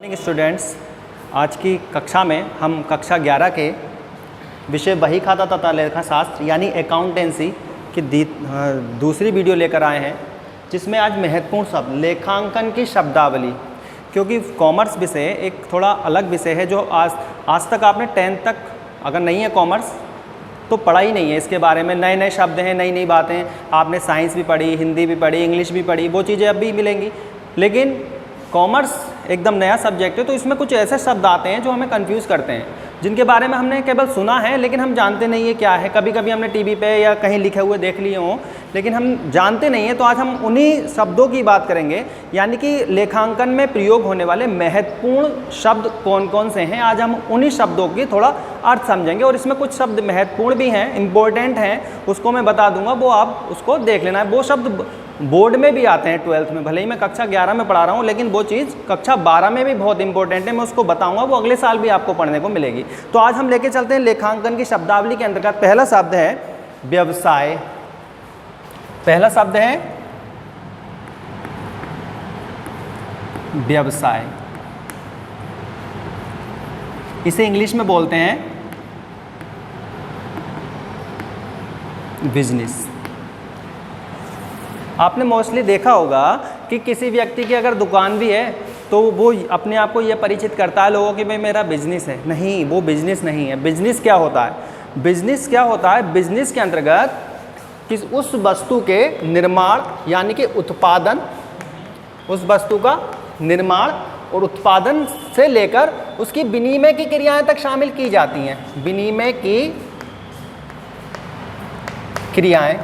Morning students, आज की कक्षा में हम कक्षा 11 के विषय बही खाता तथा लेखा शास्त्र यानी अकाउंटेंसी की दूसरी वीडियो लेकर आए हैं, जिसमें आज महत्वपूर्ण शब्द लेखांकन की शब्दावली। क्योंकि कॉमर्स विषय एक थोड़ा अलग विषय है जो आज तक आपने 10th तक अगर नहीं है कॉमर्स तो पढ़ा ही नहीं है। इसके बारे में नए नए शब्द हैं, नई नई बातें। आपने साइंस भी पढ़ी, हिंदी भी पढ़ी, इंग्लिश भी पढ़ी, वो चीज़ें अब भी मिलेंगी। लेकिन कॉमर्स एकदम नया सब्जेक्ट है, तो इसमें कुछ ऐसे शब्द आते हैं जो हमें कंफ्यूज करते हैं, जिनके बारे में हमने केवल सुना है लेकिन हम जानते नहीं है क्या है। कभी कभी हमने टीवी पे या कहीं लिखे हुए देख लिए हों, लेकिन हम जानते नहीं हैं। तो आज हम उन्हीं शब्दों की बात करेंगे, यानी कि लेखांकन में प्रयोग होने वाले महत्वपूर्ण शब्द कौन कौन से हैं। आज हम उन्हीं शब्दों की थोड़ा अर्थ समझेंगे, और इसमें कुछ शब्द महत्वपूर्ण भी हैं, इम्पोर्टेंट हैं, उसको मैं बता दूंगा, वो आप उसको देख लेना है। वो शब्द बोर्ड में भी आते हैं 12th में, भले ही मैं कक्षा 11 में पढ़ा रहा हूँ, लेकिन वो चीज़ कक्षा 12 में भी बहुत इंपॉर्टेंट है। मैं उसको बताऊंगा, वो अगले साल भी आपको पढ़ने को मिलेगी। तो आज हम लेके चलते हैं लेखांकन की शब्दावली के अंतर्गत। पहला शब्द है व्यवसाय। पहला शब्द है व्यवसाय। इसे इंग्लिश में बोलते हैं बिजनेस। आपने मोस्टली देखा होगा कि किसी व्यक्ति की अगर दुकान भी है तो वो अपने आप को ये परिचित करता है लोगों कि भाई मेरा बिजनेस है। नहीं, वो बिजनेस नहीं है। बिजनेस क्या होता है? बिजनेस क्या होता है? बिजनेस के अंतर्गत किस उस वस्तु के निर्माण यानी कि उत्पादन, उस वस्तु का निर्माण और उत्पादन से लेकर उसकी विनिमय की क्रियाएं तक शामिल की जाती हैं। विनिमय की क्रियाएं,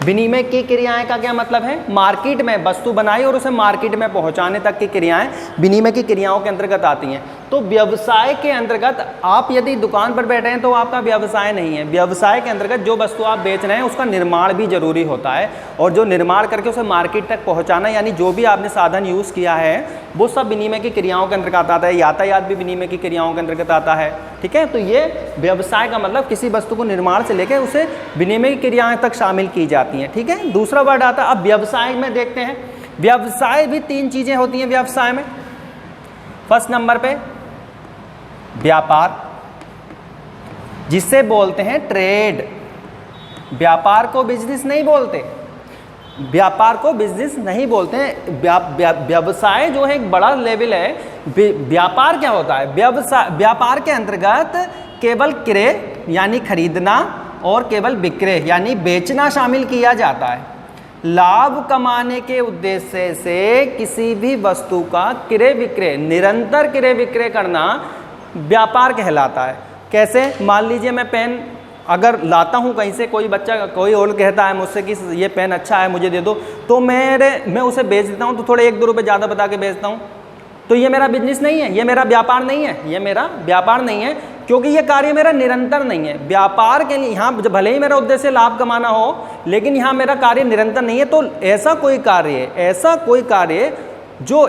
विनिमय की क्रियाएं का क्या मतलब है? मार्केट में वस्तु बनाई और उसे मार्केट में पहुंचाने तक की क्रियाएं विनिमय की क्रियाओं के अंतर्गत आती हैं। तो व्यवसाय के अंतर्गत आप यदि दुकान पर बैठे हैं तो आपका व्यवसाय नहीं है। व्यवसाय के अंतर्गत जो वस्तु आप बेच रहे हैं उसका निर्माण भी जरूरी होता है, और जो निर्माण करके उसे मार्केट तक पहुँचाना, यानी जो भी आपने साधन यूज़ किया है वो सब विनिमय की क्रियाओं के अंतर्गत आता है। यातायात भी विनिमय की क्रियाओं के अंतर्गत आता है। ठीक है, तो ये व्यवसाय का मतलब किसी वस्तु को निर्माण से लेकर उसे विनिमय की क्रियाएं तक शामिल की जाती हैं। ठीक है, दूसरा वर्ड आता है अब व्यवसाय में। देखते हैं व्यवसाय भी 3 चीजें होती हैं व्यवसाय में। फर्स्ट नंबर पे व्यापार, जिसे बोलते हैं ट्रेड। व्यापार को बिजनेस नहीं बोलते, व्यापार को बिजनेस नहीं बोलते हैं। व्यवसाय जो है एक बड़ा लेवल है। व्यापार क्या होता है? व्यापार के अंतर्गत केवल क्रय यानी खरीदना और केवल विक्रय यानी बेचना शामिल किया जाता है। लाभ कमाने के उद्देश्य से किसी भी वस्तु का क्रय विक्रय, निरंतर क्रय विक्रय करना व्यापार कहलाता है। कैसे? मान लीजिए मैं पेन अगर लाता हूँ कहीं से, कोई बच्चा कोई और कहता है मुझसे कि ये पेन अच्छा है मुझे दे दो, तो मैं उसे बेच देता हूँ, तो थोड़े 1-2 रुपये ज़्यादा बता के बेचता हूँ। तो ये मेरा बिजनेस नहीं है, ये मेरा व्यापार नहीं है, ये मेरा व्यापार नहीं है, क्योंकि ये कार्य मेरा निरंतर नहीं है। व्यापार के लिए यहाँ भले ही मेरा उद्देश्य लाभ कमाना हो, लेकिन यहाँ मेरा कार्य निरंतर नहीं है। तो ऐसा कोई कार्य जो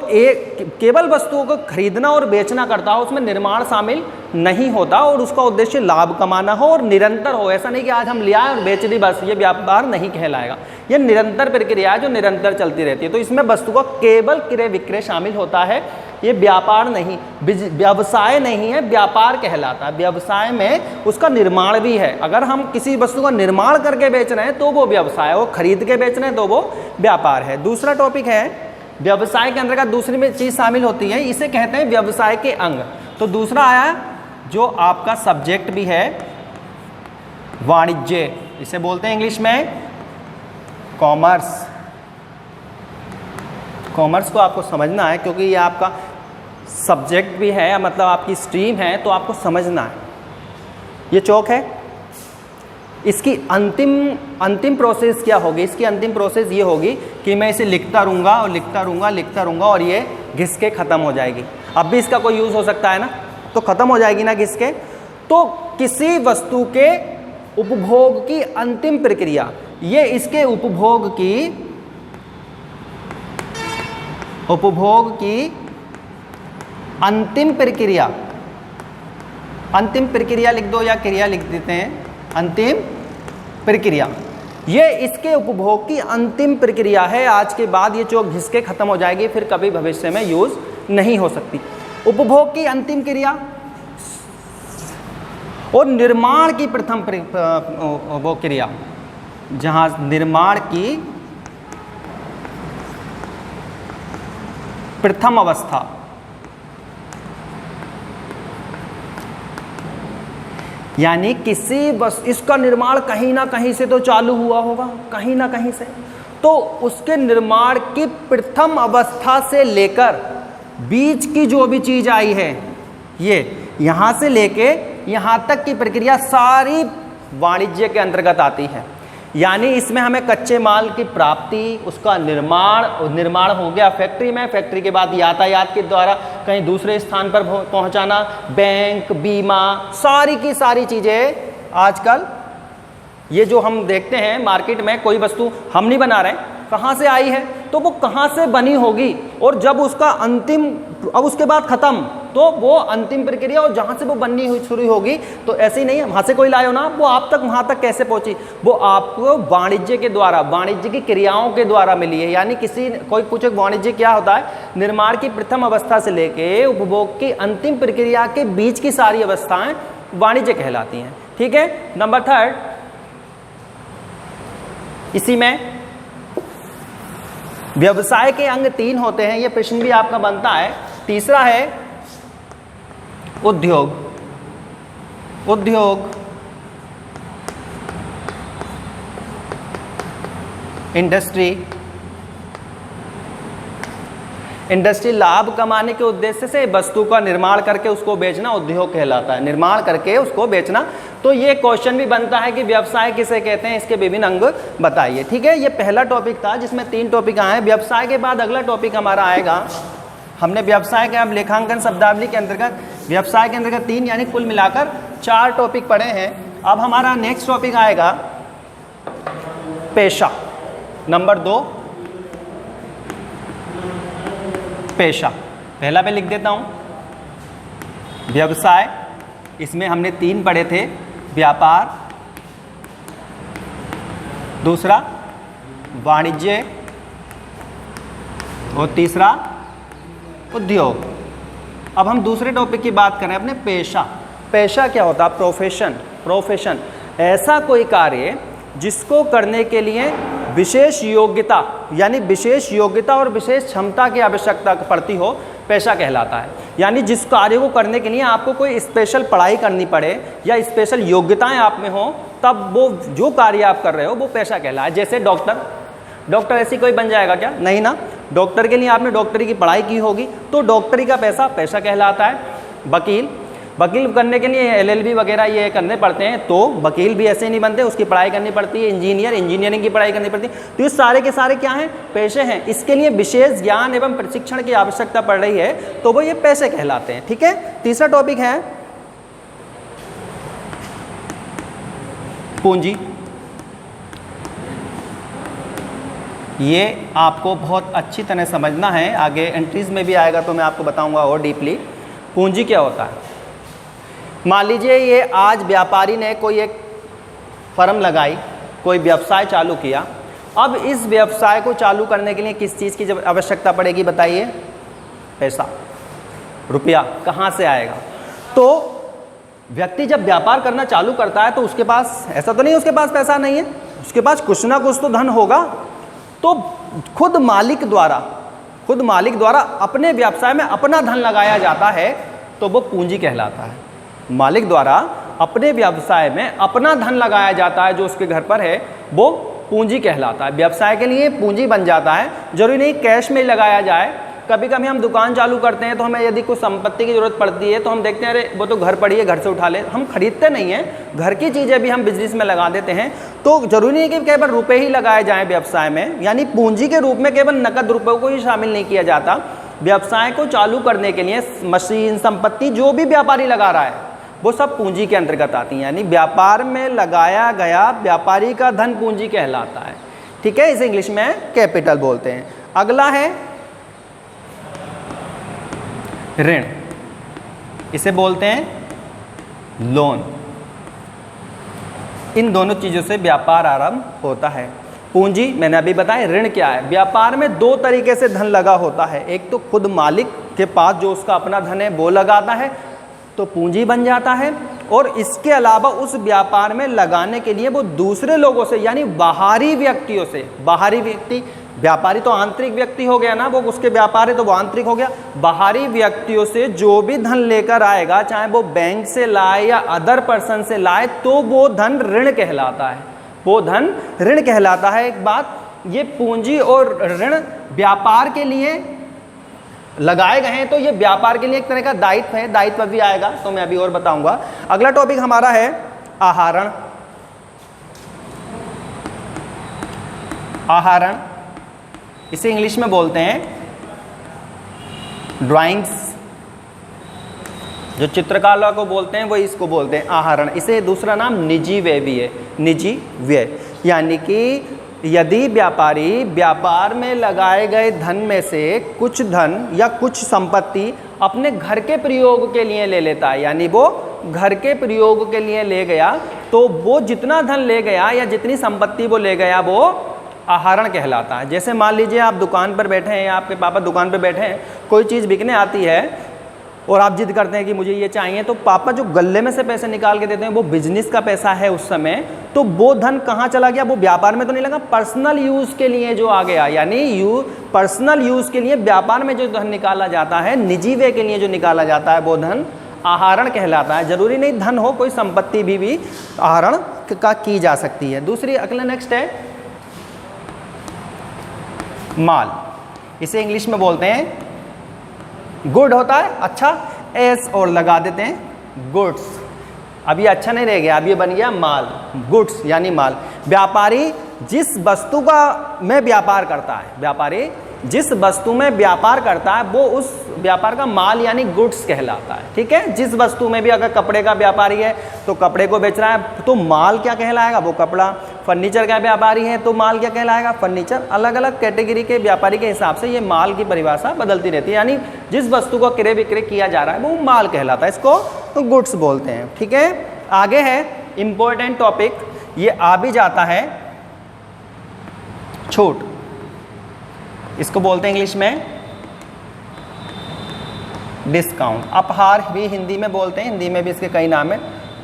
केवल वस्तुओं को खरीदना और बेचना करता हो, उसमें निर्माण शामिल नहीं होता, और उसका उद्देश्य लाभ कमाना हो और निरंतर हो। ऐसा नहीं कि आज हम लिया और बेच दी बस, ये व्यापार नहीं कहलाएगा। यह निरंतर प्रक्रिया है जो निरंतर चलती रहती है। तो इसमें वस्तु का केवल क्रय विक्रय शामिल होता है। ये व्यापार नहीं, व्यवसाय नहीं है, व्यापार कहलाता है। व्यवसाय में उसका निर्माण भी है। अगर हम किसी वस्तु का निर्माण करके बेच रहे हैं तो वो व्यवसाय है, वो खरीद के बेच रहे हैं तो वो व्यापार है। दूसरा टॉपिक है व्यवसाय के अंतर्गत दूसरी में चीज शामिल होती है, इसे कहते हैं व्यवसाय के अंग। तो दूसरा आया जो आपका सब्जेक्ट भी है वाणिज्य, इसे बोलते हैं इंग्लिश में कॉमर्स। कॉमर्स को आपको समझना है, क्योंकि ये आपका सब्जेक्ट भी है, मतलब आपकी स्ट्रीम है, तो आपको समझना है। ये चौक है, इसकी अंतिम प्रोसेस क्या होगी? इसकी अंतिम प्रोसेस ये होगी कि मैं इसे लिखता रहूँगा और लिखता रहूँगा और ये घिस के ख़त्म हो जाएगी। अब भी इसका कोई यूज़ हो सकता है ना, तो ख़त्म हो जाएगी ना घिस के। तो किसी वस्तु के उपभोग की अंतिम प्रक्रिया, ये इसके उपभोग की अंतिम प्रक्रिया लिख दो या क्रिया लिख देते हैं, अंतिम प्रक्रिया। ये इसके उपभोग की अंतिम प्रक्रिया है। आज के बाद ये चौक घिस के खत्म हो जाएगी, फिर कभी भविष्य में यूज नहीं हो सकती। उपभोग की अंतिम क्रिया और निर्माण की प्रथम वो क्रिया, जहां निर्माण की प्रथम अवस्था, यानी किसी बस इसका निर्माण कहीं ना कहीं से तो चालू हुआ होगा, कहीं ना कहीं से, तो उसके निर्माण की प्रथम अवस्था से लेकर बीच की जो भी चीज आई है, ये यहां से लेके यहां तक की प्रक्रिया सारी वाणिज्य के अंतर्गत आती है। यानी इसमें हमें कच्चे माल की प्राप्ति, उसका निर्माण हो गया फैक्ट्री में, फैक्ट्री के बाद यातायात के द्वारा कहीं दूसरे स्थान पर पहुंचाना, बैंक, बीमा, सारी की सारी चीज़ें आजकल ये जो हम देखते हैं मार्केट में, कोई वस्तु हम नहीं बना रहे, कहाँ से आई है, तो वो कहाँ से बनी होगी, और जब उसका अंतिम, अब उसके बाद खत्म, तो वो अंतिम प्रक्रिया, और जहाँ से वो बननी हुई शुरू होगी, तो ऐसे ही नहीं है वहाँ से कोई लाए हो ना, वो आप तक वहाँ तक कैसे पहुँची, वो आपको वाणिज्य के द्वारा, वाणिज्य की क्रियाओं के द्वारा मिली है। यानी कोई पूछे वाणिज्य क्या होता है, निर्माण की प्रथम अवस्था से लेके उपभोग की अंतिम प्रक्रिया के बीच की सारी अवस्थाएं वाणिज्य कहलाती हैं। ठीक है। नंबर 3, इसी में व्यवसाय के अंग 3 होते हैं, ये प्रश्न भी आपका बनता है। तीसरा है उद्योग। उद्योग, इंडस्ट्री। इंडस्ट्री लाभ कमाने के उद्देश्य से वस्तु का निर्माण करके उसको बेचना उद्योग कहलाता है, निर्माण करके उसको बेचना। तो ये क्वेश्चन भी बनता है कि व्यवसाय किसे कहते हैं, इसके विभिन्न अंग बताइए। ठीक है, ये पहला टॉपिक था जिसमें 3 टॉपिक आए। व्यवसाय के बाद अगला टॉपिक हमारा आएगा, हमने व्यवसाय के अब लेखांकन शब्दावली के अंतर्गत व्यवसाय के अंतर्गत 3 यानी कुल मिलाकर 4 टॉपिक पढ़े हैं। अब हमारा नेक्स्ट टॉपिक आएगा पेशा। नंबर 2 पेशा। पहला पे लिख देता हूं व्यवसाय, इसमें हमने 3 पढ़े थे, व्यापार, दूसरा वाणिज्य और तीसरा उद्योग। अब हम दूसरे टॉपिक की बात करें अपने पेशा। पेशा क्या होता है? प्रोफेशन। प्रोफेशन ऐसा कोई कार्य जिसको करने के लिए विशेष योग्यता, यानी विशेष योग्यता और विशेष क्षमता की आवश्यकता पड़ती हो, पेशा कहलाता है। यानी जिस कार्य को करने के लिए आपको कोई स्पेशल पढ़ाई करनी पड़े या स्पेशल योग्यताएं आप में हो, तब वो जो कार्य आप कर रहे हो वो पेशा कहलाए। जैसे डॉक्टर, डॉक्टर ऐसी कोई बन जाएगा क्या? नहीं ना। डॉक्टर के लिए आपने डॉक्टरी की पढ़ाई की होगी, तो डॉक्टरी का पेशा कहलाता है। वकील, वकील करने के लिए LLB वगैरह ये करने पड़ते हैं, तो वकील भी ऐसे नहीं बनते, उसकी पढ़ाई करनी पड़ती है। इंजीनियर, इंजीनियरिंग की पढ़ाई करनी पड़ती है। तो ये सारे के सारे क्या हैं? पेशे हैं। इसके लिए विशेष ज्ञान एवं प्रशिक्षण की आवश्यकता पड़ रही है, तो वो ये पेशे कहलाते हैं। ठीक है। तीसरा टॉपिक है पूंजी। ये आपको बहुत अच्छी तरह समझना है, आगे एंट्रीज में भी आएगा तो मैं आपको बताऊंगा और डीपली। पूंजी क्या होता है? मान लीजिए ये आज व्यापारी ने कोई एक फर्म लगाई, कोई व्यवसाय चालू किया। अब इस व्यवसाय को चालू करने के लिए किस चीज़ की जब आवश्यकता पड़ेगी बताइए? पैसा, रुपया। कहाँ से आएगा? तो व्यक्ति जब व्यापार करना चालू करता है तो उसके पास, ऐसा तो नहीं उसके पास पैसा नहीं है, उसके पास कुछ ना कुछ तो धन होगा। तो खुद मालिक द्वारा अपने व्यवसाय में अपना धन लगाया जाता है, तो वो पूंजी कहलाता है। मालिक द्वारा अपने व्यवसाय में अपना धन लगाया जाता है, जो उसके घर पर है, वो पूंजी कहलाता है। व्यवसाय के लिए पूंजी बन जाता है, जरूरी नहीं कैश में लगाया जाए। कभी कभी हम दुकान चालू करते हैं तो हमें यदि कुछ संपत्ति की जरूरत पड़ती है तो हम देखते हैं अरे वो तो घर पड़ी है, घर से उठा ले। हम खरीदते नहीं हैं, घर की चीज़ें भी हम बिजनेस में लगा देते हैं। तो जरूरी नहीं कि केवल रुपए ही लगाए जाएं व्यवसाय में, यानी पूंजी के रूप में केवल नकद रुपयों को ही शामिल नहीं किया जाता। व्यवसाय को चालू करने के लिए मशीन, संपत्ति जो भी व्यापारी लगा रहा है वो सब पूंजी के अंतर्गत आती हैं। यानी व्यापार में लगाया गया व्यापारी का धन पूंजी कहलाता है। ठीक है, इसे इंग्लिश में कैपिटल बोलते हैं। अगला है ऋण, इसे बोलते हैं लोन। इन दोनों चीज़ों से व्यापार आरंभ होता है। पूंजी मैंने अभी बताया। ऋण क्या है? व्यापार में दो तरीके से धन लगा होता है। एक तो खुद मालिक के पास जो उसका अपना धन है वो लगाता है तो पूंजी बन जाता है, और इसके अलावा उस व्यापार में लगाने के लिए वो दूसरे लोगों से यानी बाहरी व्यक्तियों से, बाहरी व्यक्ति, व्यापारी तो आंतरिक व्यक्ति हो गया ना, वो उसके व्यापार है तो वो आंतरिक हो गया, बाहरी व्यक्तियों से जो भी धन लेकर आएगा, चाहे वो बैंक से लाए या अदर पर्सन से लाए, तो वो धन ऋण कहलाता है, वो धन ऋण कहलाता है। एक बात, ये पूंजी और ऋण व्यापार के लिए लगाए गए हैं, तो ये व्यापार के लिए एक तरह का दायित्व है, दायित्व भी आएगा तो मैं अभी और बताऊंगा। अगला टॉपिक हमारा है आहरण। आहरण इसे इंग्लिश में बोलते हैं ड्राइंग्स, जो चित्रकला को बोलते हैं वो इसको बोलते हैं आहरण। इसे दूसरा नाम निजी व्यय भी है, निजी व्यय, यानी कि यदि व्यापारी व्यापार में लगाए गए धन में से कुछ धन या कुछ संपत्ति अपने घर के प्रयोग के लिए ले लेता है, यानी वो घर के प्रयोग के लिए ले गया, तो वो जितना धन ले गया या जितनी संपत्ति वो ले गया वो आहरण कहलाता है। जैसे मान लीजिए आप दुकान पर बैठे हैं, आपके पापा दुकान पर बैठे हैं, कोई चीज़ बिकने आती है और आप जिद करते हैं कि मुझे ये चाहिए, तो पापा जो गले में से पैसे निकाल के देते हैं वो बिजनेस का पैसा है उस समय, तो वो धन कहाँ चला गया? वो व्यापार में तो नहीं लगा, पर्सनल यूज़ के लिए जो आ गया, यानी पर्सनल यूज़ के लिए व्यापार में जो धन निकाला जाता है, निजी व्यय के लिए जो निकाला जाता है, वो धन आहरण कहलाता है। जरूरी नहीं धन हो, कोई संपत्ति भी आहरण का की जा सकती है। दूसरी अगला नेक्स्ट है माल। इसे इंग्लिश में बोलते हैं गुड होता है, अच्छा, एस और लगा देते हैं गुड्स। अब ये अच्छा नहीं रह गया, अब ये बन गया माल, गुड्स यानी माल। व्यापारी जिस वस्तु का में व्यापार करता है, व्यापारी जिस वस्तु में व्यापार करता है वो उस व्यापार का माल यानी गुड्स कहलाता है। ठीक है, जिस वस्तु में भी, अगर कपड़े का व्यापारी है तो कपड़े को बेच रहा है तो माल क्या कहलाएगा? वो कपड़ा। फर्नीचर का व्यापारी है तो माल क्या कहलाएगा? फर्नीचर। अलग अलग कैटेगरी के व्यापारी के हिसाब से ये माल की परिभाषा बदलती रहती है, यानी जिस वस्तु का क्रय विक्रय किया जा रहा है वो माल कहलाता है, इसको तो गुड्स बोलते हैं। ठीक है, आगे है इंपॉर्टेंट टॉपिक, ये आ भी जाता है छूट। इसको बोलते हैं इंग्लिश में डिस्काउंट। अपहार भी हिंदी में बोलते हैं, हिंदी में भी इसके कई नाम है।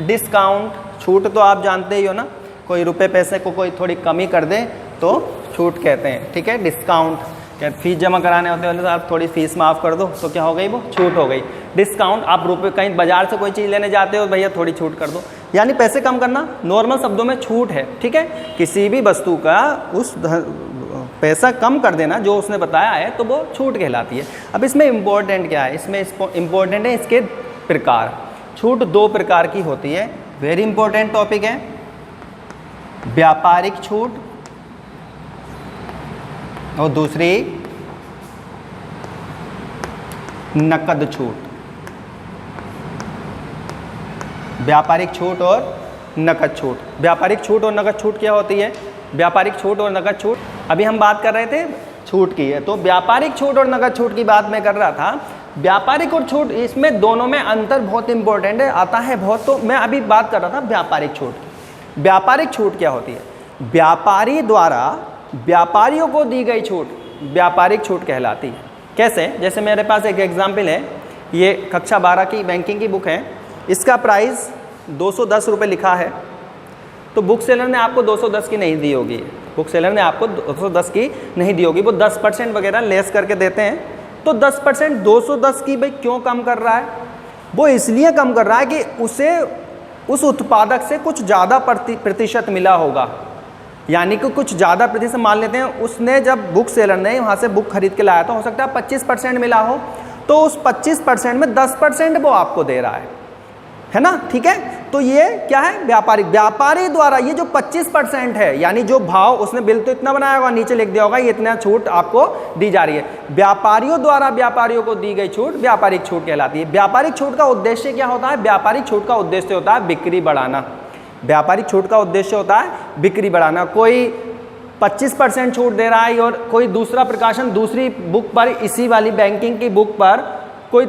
डिस्काउंट, छूट तो आप जानते ही हो ना, कोई रुपए पैसे को कोई थोड़ी कमी कर दे तो छूट कहते हैं। ठीक है, डिस्काउंट। क्या फीस जमा कराने होते हैं तो आप थोड़ी फीस माफ़ कर दो तो क्या हो गई? वो छूट हो गई। डिस्काउंट, आप रुपए कहीं बाजार से कोई चीज़ लेने जाते हो, भैया थोड़ी छूट कर दो, यानी पैसे कम करना, नॉर्मल शब्दों में छूट है। ठीक है, किसी भी वस्तु का उस पैसा कम कर देना जो उसने बताया है तो वो छूट कहलाती है। अब इसमें इम्पोर्टेंट क्या है? इसमें इम्पोर्टेंट है इसके प्रकार। छूट दो प्रकार की होती है, वेरी इंपॉर्टेंट टॉपिक है। व्यापारिक छूट और दूसरी नकद छूट। व्यापारिक छूट और नकद छूट। व्यापारिक छूट और नकद छूट क्या होती है? व्यापारिक छूट और नकद छूट, अभी हम बात कर रहे थे छूट की है, तो व्यापारिक छूट और नकद छूट की बात मैं कर रहा था। व्यापारिक और छूट, इसमें दोनों में अंतर बहुत इंपॉर्टेंट है, आता है बहुत, तो मैं अभी बात कर रहा था व्यापारिक छूट की। व्यापारिक छूट क्या होती है? व्यापारी द्वारा व्यापारियों को दी गई छूट व्यापारिक छूट कहलाती है। कैसे? जैसे मेरे पास एक एग्जाम्पल है, ये कक्षा 12 की बैंकिंग की बुक है, इसका प्राइस 210 रुपये लिखा है, तो बुक सेलर ने आपको 210 की नहीं दी होगी, बुक सेलर ने आपको 210 की नहीं दी होगी, वो 10% वगैरह लेस करके देते हैं। तो 10% 210 की भाई क्यों कम कर रहा है? वो इसलिए कम कर रहा है कि उसे उस उत्पादक से कुछ ज़्यादा प्रतिशत मिला होगा, यानी कि कुछ ज़्यादा प्रतिशत मान लेते हैं उसने, जब बुक सेलर ने वहाँ से बुक खरीद के लाया तो हो सकता है 25% मिला हो, तो उस 25% में 10% वो आपको दे रहा है ना? ठीक है, तो ये क्या है? व्यापारी द्वारा ये जो 25% है, यानी जो भाव उसने बिल तो इतना बनाया होगा, नीचे लिख दिया होगा ये इतना छूट आपको दी जा रही है, व्यापारियों द्वारा व्यापारियों को दी गई छूट व्यापारिक छूट कहलाती है। व्यापारिक छूट का उद्देश्य क्या होता है? व्यापारिक छूट का उद्देश्य होता है बिक्री बढ़ाना। व्यापारिक छूट का उद्देश्य होता है बिक्री बढ़ाना। कोई 25% छूट दे रहा है और कोई दूसरा प्रकाशन दूसरी बुक पर, इसी वाली बैंकिंग की बुक पर कोई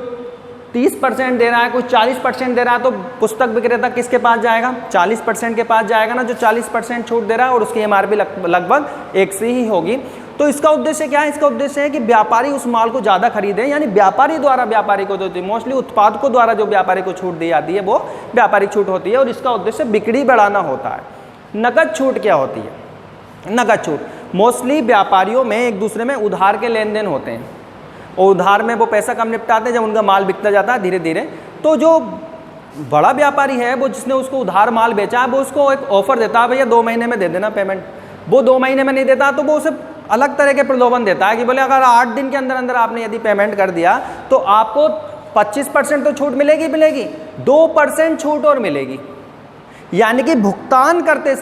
30% दे रहा है, कोई 40% दे रहा है, तो पुस्तक विक्रेता किसके पास जाएगा? 40% के पास जाएगा ना, जो 40% छूट दे रहा है, और उसकी एमआरपी लगभग एक सी ही होगी। तो इसका उद्देश्य क्या है? इसका उद्देश्य है कि व्यापारी उस माल को ज़्यादा खरीदे, यानी व्यापारी द्वारा व्यापारी को देती है, मोस्टली उत्पादकों द्वारा जो व्यापारी को छूट दी जाती है वो व्यापारिक छूट होती है, और इसका उद्देश्य बिक्री बढ़ाना होता है। नकद छूट क्या होती है? नकद छूट मोस्टली व्यापारियों में एक दूसरे में उधार के लेन देन होते हैं, और उधार में वो पैसा कम निपटाते हैं, जब उनका माल बिकता जाता है धीरे धीरे, तो जो बड़ा व्यापारी है वो जिसने उसको उधार माल बेचा है वो उसको एक ऑफर देता है, भैया 2 महीने में दे देना पेमेंट। वो 2 महीने में नहीं देता तो वो उसे अलग तरह के प्रलोभन देता है कि बोले अगर 8 दिन के अंदर अंदर आपने यदि पेमेंट कर दिया तो आपको 25% तो छूट मिलेगी, 2% छूट और मिलेगी। यानी कि भुगतान करते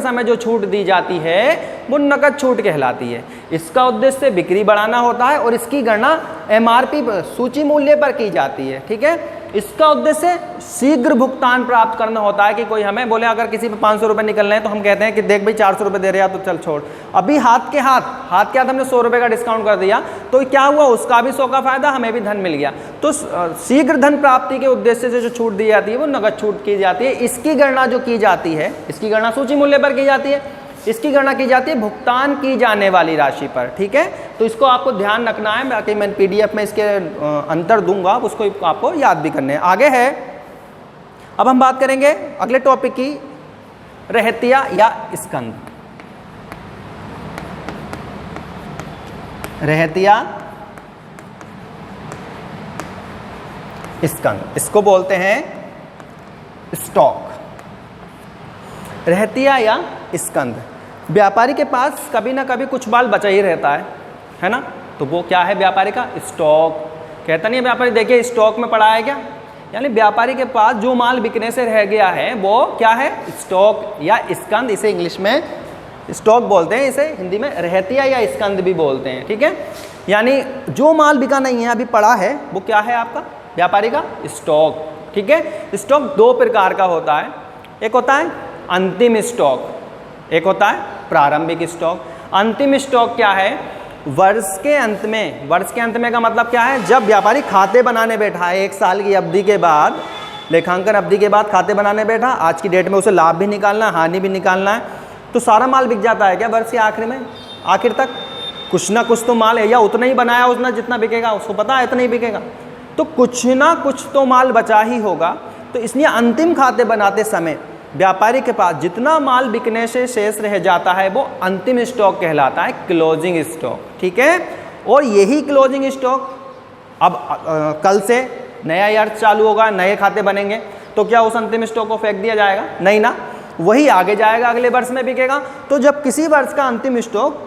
समय जो छूट दी जाती है वो नकद छूट कहलाती है। इसका उद्देश्य बिक्री बढ़ाना होता है, और इसकी गणना एमआरपी सूची मूल्य पर की जाती है। ठीक है, इसका उद्देश्य शीघ्र भुगतान प्राप्त करना होता है कि कोई हमें बोले अगर किसी पे 500 रुपये निकलने हैं तो हम कहते हैं कि देख भाई 400 रुपये दे रहे हैं तो चल छोड़, अभी हाथ के हाथ हमने 100 रुपये का डिस्काउंट कर दिया, तो क्या हुआ? उसका भी 100 का फायदा, हमें भी धन मिल गया। तो शीघ्र धन प्राप्ति के उद्देश्य से जो छूट दी जाती है वो नगद छूट की जाती है। इसकी गणना जो की जाती है, इसकी गणना सूची मूल्य पर की जाती है, इसकी गणना की जाती है भुगतान की जाने वाली राशि पर। ठीक है, तो इसको आपको ध्यान रखना है, बाकी मैं पीडीएफ में इसके अंतर दूंगा, उसको आपको याद भी करने हैं। आगे है, अब हम बात करेंगे अगले टॉपिक की, रहतिया या स्कंद। रहतिया स्कंद, इसको बोलते हैं स्टॉक। रहतिया या स्कंद, व्यापारी के पास कभी ना कभी कुछ माल बचा ही रहता है ना, तो वो क्या है? व्यापारी का स्टॉक। कहता नहीं है व्यापारी देखिए स्टॉक में पड़ा है क्या, यानी व्यापारी के पास जो माल बिकने से रह गया है वो क्या है? स्टॉक या स्कंद। इसे इंग्लिश में स्टॉक बोलते हैं, इसे हिंदी में रहतिया या स्कंद भी बोलते हैं। ठीक है, यानी जो माल बिका नहीं है, अभी पड़ा है, वो क्या है आपका? व्यापारी का स्टॉक। ठीक है, स्टॉक 2 प्रकार का होता है, एक होता है अंतिम स्टॉक, एक होता है प्रारंभिक स्टॉक। अंतिम स्टॉक क्या है? वर्ष के अंत में का मतलब क्या है? जब व्यापारी खाते बनाने बैठा है, 1 साल की अवधि के बाद, लेखांकन अवधि के बाद खाते बनाने बैठा, आज की डेट में उसे लाभ भी निकालना है, हानि भी निकालना है, तो सारा माल बिक जाता है क्या वर्ष के आखिर में? आखिर तक कुछ ना कुछ तो माल है, या उतना ही बनाया उसने जितना बिकेगा, उसको पता है इतना ही बिकेगा, तो कुछ ना कुछ तो माल बचा ही होगा। तो इसलिए अंतिम खाते बनाते समय व्यापारी के पास जितना माल बिकने से शेष रह जाता है वो अंतिम स्टॉक कहलाता है, क्लोजिंग स्टॉक। ठीक है, और यही क्लोजिंग स्टॉक अब कल से नया ईयर चालू होगा, नए खाते बनेंगे, तो क्या उस अंतिम स्टॉक को फेंक दिया जाएगा? नहीं ना, वही आगे जाएगा, अगले वर्ष में बिकेगा। तो जब किसी वर्ष का अंतिम स्टॉक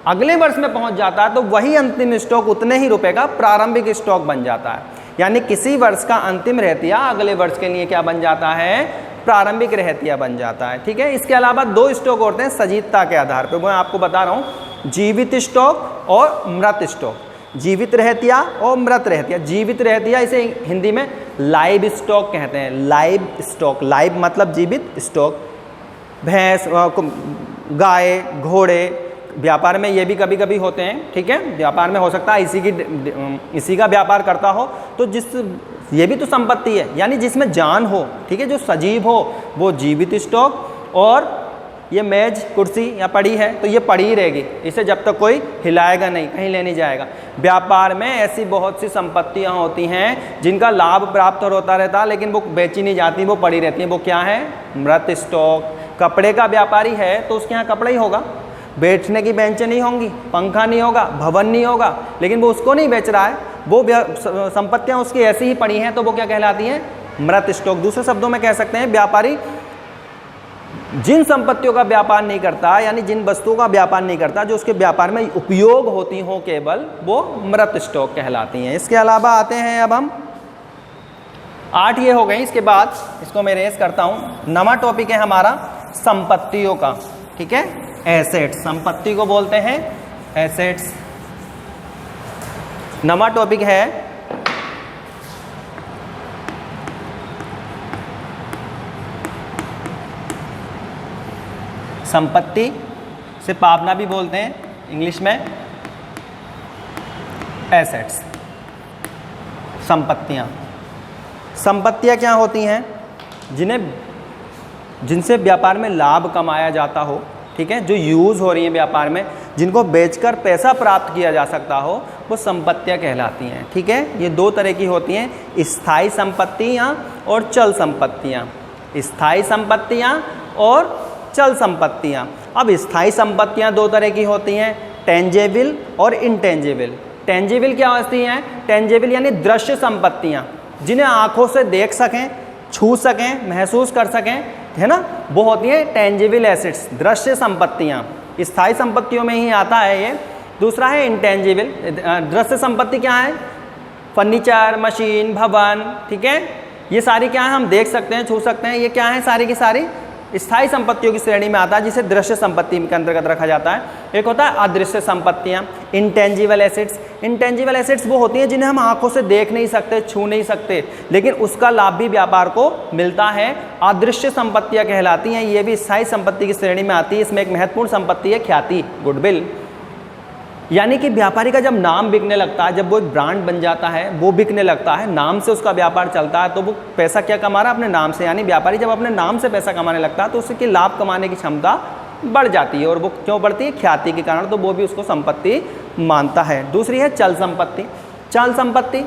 अगले वर्ष में पहुंच जाता है तो वही अंतिम स्टॉक उतने ही रुपए का प्रारंभिक स्टॉक बन जाता है। यानी किसी वर्ष का अंतिम रहतिया अगले वर्ष के लिए क्या बन जाता है? प्रारंभिक रहतिया बन जाता है। ठीक है, इसके अलावा 2 स्टॉक होते हैं सजीवता के आधार पर, मैं आपको बता रहा हूँ, जीवित स्टॉक और मृत स्टॉक। जीवित रहतिया और मृत रहतिया। जीवित रहतिया इसे हिंदी में लाइव स्टॉक कहते हैं। लाइव स्टॉक, लाइव मतलब जीवित, स्टॉक भैंस, गाय, घोड़े, व्यापार में ये भी कभी कभी होते हैं। ठीक है, व्यापार में हो सकता है इसी का व्यापार करता हो, तो ये भी तो संपत्ति है, यानी जिसमें जान हो। ठीक है, जो सजीव हो वो जीवित स्टॉक, और ये मेज कुर्सी या पड़ी है तो ये पड़ी ही रहेगी, इसे जब तक कोई हिलाएगा नहीं, कहीं ले नहीं जाएगा। व्यापार में ऐसी बहुत सी संपत्तियां होती हैं जिनका लाभ प्राप्त होता रहता लेकिन वो बेची नहीं जाती, वो पड़ी रहती हैं। वो क्या है? मृत स्टॉक। कपड़े का व्यापारी है तो उसके यहाँ कपड़ा ही होगा, बैठने की बेंचें नहीं होंगी, पंखा नहीं होगा, भवन नहीं होगा, लेकिन वो उसको नहीं बेच रहा है, वो संपत्तियां उसकी ऐसी ही पड़ी हैं, तो वो क्या कहलाती हैं? मृत स्टॉक। दूसरे शब्दों में कह सकते हैं व्यापारी जिन संपत्तियों का व्यापार नहीं करता, यानी जिन वस्तुओं का व्यापार नहीं करता जो उसके व्यापार में उपयोग होती हो केवल, वो मृत स्टॉक कहलाती हैं। इसके अलावा आते हैं, अब हम 8 ये हो गई। इसके बाद इसको मैं रेस करता हूँ। नवा टॉपिक है हमारा संपत्तियों का। ठीक है, एसेट्स, संपत्ति को बोलते हैं एसेट्स। नवा टॉपिक है संपत्ति, से पावना भी बोलते हैं इंग्लिश में एसेट्स। संपत्तियाँ। संपत्तियाँ क्या होती हैं? जिनसे व्यापार में लाभ कमाया जाता हो, ठीक है, जो यूज़ हो रही हैं व्यापार में, जिनको बेचकर पैसा प्राप्त किया जा सकता हो, वो संपत्तियाँ कहलाती हैं। ठीक है, ये दो तरह की होती हैं, स्थायी संपत्तियाँ और चल संपत्तियाँ। स्थायी संपत्तियाँ और चल संपत्तियाँ। अब स्थायी संपत्तियाँ दो तरह की होती हैं, टेंजेबल और इनटेंजेबल। टेंजेबल क्या होती हैं? टेंजेबल यानी दृश्य संपत्तियाँ, जिन्हें आँखों से देख सकें, छू सकें, महसूस कर सकें, है ना, वो होती है टेंजिबल एसेट्स, दृश्य संपत्तियाँ। स्थायी संपत्तियों में ही आता है ये। दूसरा है इंटेंजिबल। दृश्य संपत्ति क्या है? फर्नीचर, मशीन, भवन, ठीक है, ये सारी क्या है, हम देख सकते हैं, छू सकते हैं, ये क्या है, सारी की सारी स्थायी संपत्तियों की श्रेणी में आता है, जिसे दृश्य संपत्ति के अंतर्गत रखा जाता है। एक होता है अदृश्य संपत्तियाँ, इंटेंजिबल एसेट्स। इंटेंजिबल एसेट्स वो होती हैं जिन्हें हम आंखों से देख नहीं सकते, छू नहीं सकते, लेकिन उसका लाभ भी व्यापार को मिलता है, अदृश्य संपत्तियाँ कहलाती हैं। ये भी स्थायी संपत्ति की श्रेणी में आती है। इसमें एक महत्वपूर्ण संपत्ति है ख्याति, गुडविल, यानी कि व्यापारी का जब नाम बिकने लगता है, जब वो एक ब्रांड बन जाता है, वो बिकने लगता है, नाम से उसका व्यापार चलता है, तो वो पैसा क्या कमा रहा है? अपने नाम से। यानी व्यापारी जब अपने नाम से पैसा कमाने लगता है तो उसकी लाभ कमाने की क्षमता बढ़ जाती है। और वो क्यों बढ़ती है? ख्याति के कारण। तो वो भी उसको संपत्ति मानता है। दूसरी है चल संपत्ति। चल संपत्ति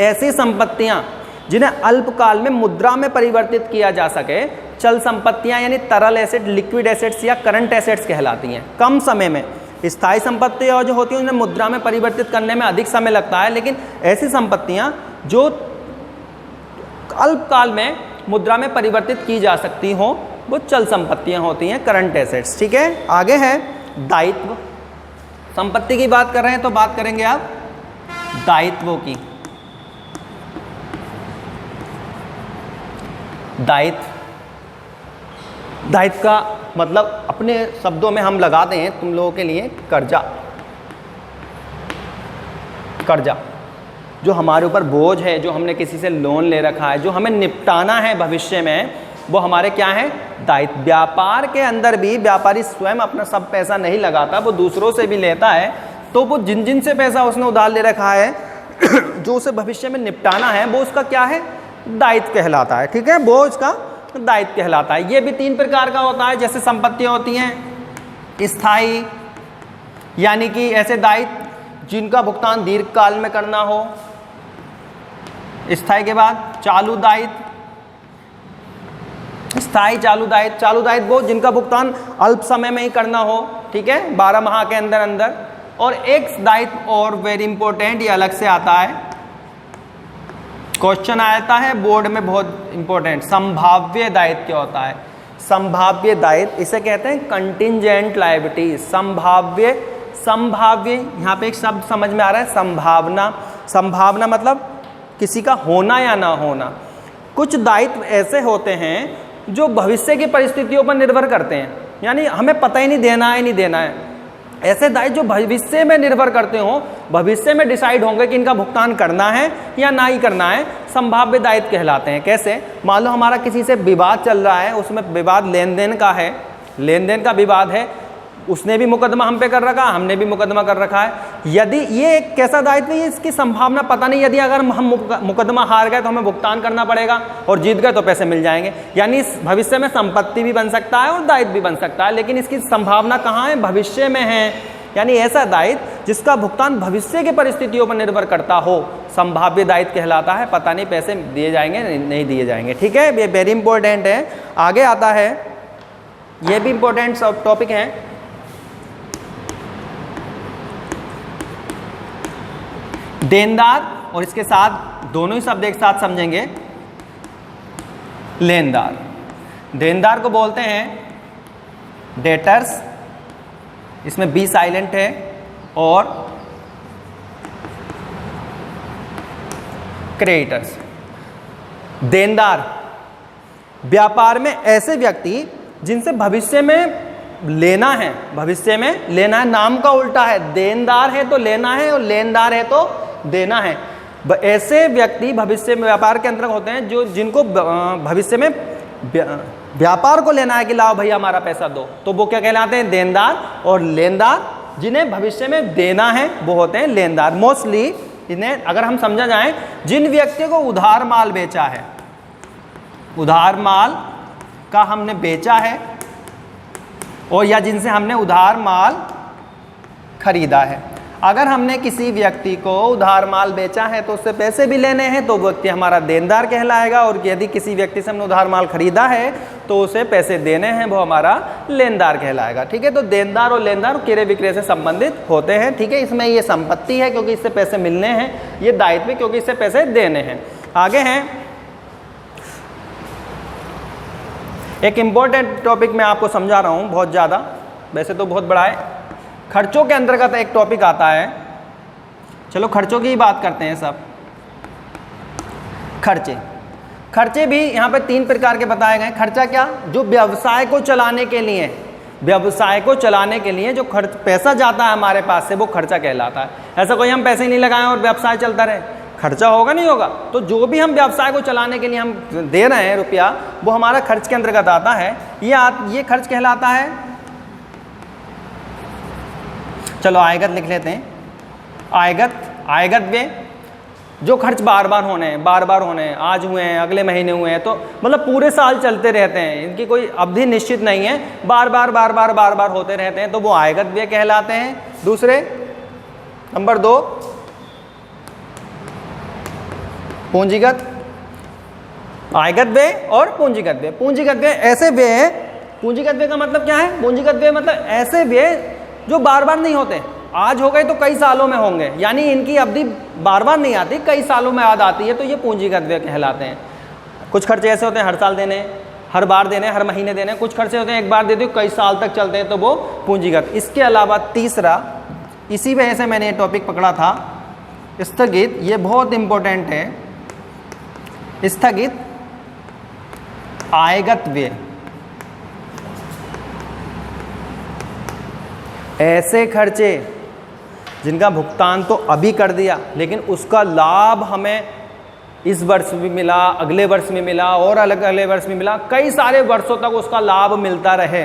ऐसी संपत्तियाँ जिन्हें अल्पकाल में मुद्रा में परिवर्तित किया जा सके, चल संपत्तियाँ यानी तरल एसेट, लिक्विड एसेट्स या करंट एसेट्स कहलाती हैं। कम समय में स्थायी संपत्तियाँ जो होती हैं उन्हें मुद्रा में परिवर्तित करने में अधिक समय लगता है, लेकिन ऐसी संपत्तियाँ जो अल्पकाल में मुद्रा में परिवर्तित की जा सकती हों, वो चल संपत्तियाँ होती हैं, करंट एसेट्स। ठीक है, आगे है दायित्व। संपत्ति की बात कर रहे हैं तो बात करेंगे आप दायित्वों की। दायित्व का मतलब अपने शब्दों में हम लगाते हैं तुम लोगों के लिए, कर्जा। कर्जा जो हमारे ऊपर बोझ है, जो हमने किसी से लोन ले रखा है, जो हमें निपटाना है भविष्य में, वो हमारे क्या है? दायित्व। व्यापार के अंदर भी व्यापारी स्वयं अपना सब पैसा नहीं लगाता, वो दूसरों से भी लेता है। तो वो जिन से पैसा उसने उधार ले रखा है जो उसे भविष्य में निपटाना है, वो उसका क्या है? दायित्व कहलाता है। ठीक है, वो उसका दायित्व कहलाता है। ये भी तीन प्रकार का होता है। जैसे संपत्तियां होती हैं स्थायी, यानी कि ऐसे दायित्व जिनका भुगतान दीर्घकाल में करना हो। स्थायी के बाद चालू दायित्व, स्थायी चालू दायित्व। चालू दायित्व वो जिनका भुगतान अल्प समय में ही करना हो, ठीक है, 12 माह के अंदर अंदर। और एक दायित्व और वेरी इंपॉर्टेंट, ये अलग से आता है, क्वेश्चन आता है बोर्ड में, बहुत इंपॉर्टेंट, संभाव्य दायित्व क्या होता है? संभाव्य दायित्व इसे कहते हैं कंटिंजेंट लायबिलिटी। संभाव्य यहाँ पे एक शब्द समझ में आ रहा है, संभावना। संभावना मतलब किसी का होना या ना होना। कुछ दायित्व ऐसे होते हैं जो भविष्य की परिस्थितियों पर निर्भर करते हैं, यानी हमें पता ही नहीं देना है, नहीं देना है। ऐसे दायित्व जो भविष्य में निर्भर करते हों, भविष्य में डिसाइड होंगे कि इनका भुगतान करना है या ना ही करना है, संभाव्य दायित्व कहलाते हैं। कैसे? मान लो हमारा किसी से विवाद चल रहा है, उसमें विवाद लेन देन का है, लेन देन का विवाद है, उसने भी मुकदमा हम पे कर रखा, हमने भी मुकदमा कर रखा है। यदि ये एक कैसा दायित्व है, इसकी संभावना पता नहीं, यदि अगर हम मुकदमा हार गए तो हमें भुगतान करना पड़ेगा, और जीत गए तो पैसे मिल जाएंगे। यानी इस भविष्य में संपत्ति भी बन सकता है और दायित्व भी बन सकता है, लेकिन इसकी संभावना कहाँ है? भविष्य में है। यानी ऐसा दायित्व जिसका भुगतान भविष्य की परिस्थितियों पर निर्भर करता हो, संभाव्य दायित्व कहलाता है। पता नहीं पैसे दिए जाएंगे नहीं दिए जाएंगे। ठीक है, ये वेरी इंपॉर्टेंट है। आगे आता है, ये भी इंपॉर्टेंट टॉपिक है, देनदार, और इसके साथ दोनों ही शब्द एक साथ समझेंगे, लेनदार। देनदार को बोलते हैं डेटर्स, इसमें बी साइलेंट है, और क्रेडिटर्स। देनदार व्यापार में ऐसे व्यक्ति जिनसे भविष्य में लेना है, भविष्य में लेना है, नाम का उल्टा है, देनदार है तो लेना है और लेनदार है तो देना है। ऐसे व्यक्ति भविष्य में व्यापार के अंतर्गत होते हैं जो जिनको भविष्य में व्यापार को लेना है कि लाओ भैया हमारा पैसा दो, तो वो क्या कहलाते हैं? देनदार। और लेनदार जिन्हें भविष्य में देना है वो होते हैं लेनदार। मोस्टली इन्हें अगर हम समझा जाए, जिन व्यक्तियों को उधार माल बेचा है, उधार माल का हमने बेचा है, और या जिनसे हमने उधार माल खरीदा है। अगर हमने किसी व्यक्ति को उधार माल बेचा है तो उससे पैसे भी लेने हैं तो वो व्यक्ति हमारा देनदार कहलाएगा, और यदि किसी व्यक्ति से हमने उधार माल खरीदा है तो उसे पैसे देने हैं, वो हमारा लेनदार कहलाएगा। ठीक है, तो देनदार और लेनदार क्रय विक्रय से संबंधित होते हैं। ठीक है, इसमें ये संपत्ति है क्योंकि इससे पैसे मिलने हैं, ये दायित्व क्योंकि इससे पैसे देने हैं। आगे हैं, एक इम्पोर्टेंट टॉपिक मैं आपको समझा रहा हूँ बहुत ज़्यादा, वैसे तो बहुत बड़ा है। खर्चों के अंतर्गत एक टॉपिक आता है, चलो खर्चों की ही बात करते हैं सब। खर्चे भी यहाँ पे 3 प्रकार के बताए गए। खर्चा क्या, जो व्यवसाय को चलाने के लिए, व्यवसाय को चलाने के लिए जो खर्च पैसा जाता है हमारे पास से, वो खर्चा कहलाता है। ऐसा कोई हम पैसे नहीं लगाएं और व्यवसाय चलता रहे, खर्चा होगा नहीं होगा। तो जो भी हम व्यवसाय को चलाने के लिए हम दे रहे हैं रुपया, वो हमारा खर्च के अंतर्गत आता है। ये खर्च कहलाता है। चलो आयगत लिख लेते हैं। आयगत व्यय, जो खर्च बार बार होने हैं, आज हुए हैं, अगले महीने हुए हैं, तो मतलब पूरे साल चलते रहते हैं, इनकी कोई अवधि निश्चित नहीं है, बार बार होते रहते हैं, तो वो आयगत व्यय कहलाते हैं। दूसरे नंबर 2 पूंजीगत, आयगत व्यय और पूंजीगत व्यय। पूंजीगत व्यय ऐसे व्यय है, पूंजीगत व्यय का मतलब क्या है, पूंजीगत व्यय मतलब ऐसे व्यय जो बार बार नहीं होते, आज हो गए तो कई सालों में होंगे, यानी इनकी अवधि बार बार नहीं आती, कई सालों में याद आती है, तो ये पूंजीगत व्यय कहलाते हैं। कुछ खर्चे ऐसे होते हैं हर साल देने, हर बार देने, हर महीने देने, कुछ खर्चे होते हैं एक बार दे दो कई साल तक चलते हैं, तो वो पूंजीगत। इसके अलावा तीसरा, इसी वजह से मैंने ये टॉपिक पकड़ा था, स्थगित। ये बहुत इंपॉर्टेंट है, स्थगित आयगत व्यय। ऐसे खर्चे जिनका भुगतान तो अभी कर दिया, लेकिन उसका लाभ हमें इस वर्ष भी मिला, अगले वर्ष में मिला, और अगले वर्ष में मिला, कई सारे वर्षों तक उसका लाभ मिलता रहे,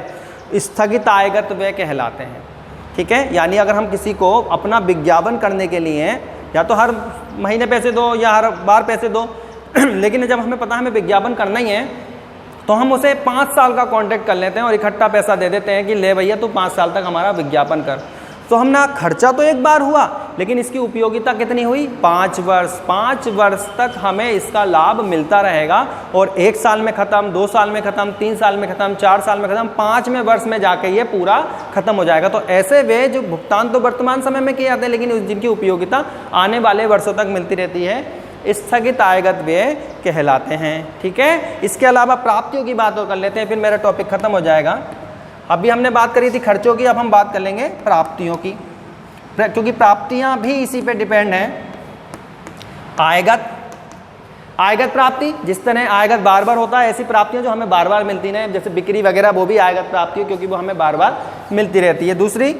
स्थगित आयगत व्यय कहलाते हैं। ठीक है, यानी अगर हम किसी को अपना विज्ञापन करने के लिए या तो हर महीने पैसे दो या हर बार पैसे दो, लेकिन जब हमें पता है हमें विज्ञापन करना ही है, तो हम उसे 5 साल का कॉन्ट्रैक्ट कर लेते हैं और इकट्ठा पैसा दे देते हैं कि ले भैया तू 5 साल तक हमारा विज्ञापन कर। तो हम ना, खर्चा तो एक बार हुआ, लेकिन इसकी उपयोगिता कितनी हुई, 5 वर्ष। 5 वर्ष तक हमें इसका लाभ मिलता रहेगा, और 1 साल में ख़त्म, 2 साल में ख़त्म, 3 साल में ख़त्म, 4 साल में ख़त्म, 5वें वर्ष में जाके ये पूरा खत्म हो जाएगा। तो ऐसे वे जो भुगतान तो वर्तमान समय में किए जाते हैं, लेकिन जिनकी उपयोगिता आने वाले वर्षों तक मिलती रहती है, स्थगित आयगत व्यय कहलाते हैं। ठीक है, इसके अलावा प्राप्तियों की बात और कर लेते हैं, फिर मेरा टॉपिक खत्म हो जाएगा। अभी हमने बात करी थी खर्चों की, अब हम बात कर लेंगे प्राप्तियों की, क्योंकि प्राप्तियां भी इसी पे डिपेंड हैं। आयगत प्राप्ति, जिस तरह आयगत बार बार होता है, ऐसी प्राप्तियां जो हमें बार बार मिलती हैं, जैसे बिक्री वगैरह, वो भी आयगत प्राप्ति है क्योंकि वो हमें बार बार मिलती रहती है। दूसरी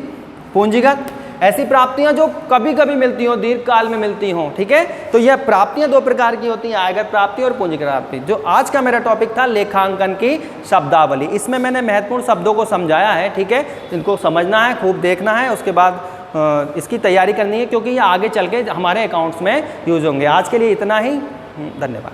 पूंजीगत, ऐसी प्राप्तियां जो कभी कभी मिलती हो, दीर्घ काल में मिलती हों। ठीक है, तो यह प्राप्तियां 2 प्रकार की होती हैं, आयगत प्राप्ति और पूंजीगत प्राप्ति। जो आज का मेरा टॉपिक था लेखांकन की शब्दावली, इसमें मैंने महत्वपूर्ण शब्दों को समझाया है। ठीक है, इनको समझना है, खूब देखना है, उसके बाद इसकी तैयारी करनी है, क्योंकि ये आगे चल के हमारे अकाउंट्स में यूज होंगे। आज के लिए इतना ही, धन्यवाद।